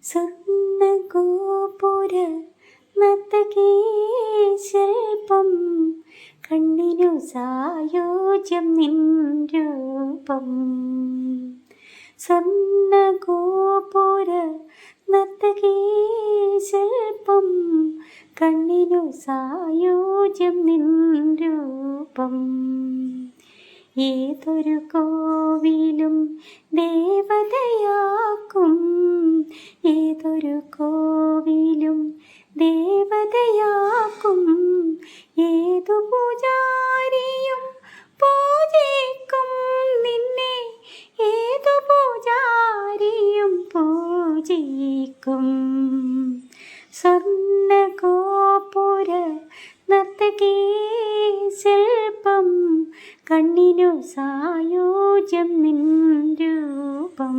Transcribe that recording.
സ്വർണ്ണഗോപുര നർത്തകീ ശില്പം, കണ്ണിനു സായോജ്യം നിൻ രൂപം. സ്വർണ്ണഗോപുര നർത്തകീ ശില്പം, കണ്ണിനു സായോജ്യം നിൻ രൂപം. ഏതൊരു കോവിലും ദേവതയാക്കും, ഏതൊരു കോവിലും ദേവതയാക്കും. ഏതു പൂജാരിയും പൂജിക്കും നിന്നെ, ഏതു പൂജാരിയും പൂജിക്കും. സ്വർണ്ണഗോപുര നർത്തകീ ശില്പം, കണ്ണിനു സായോജ്യം നിൻ രൂപം.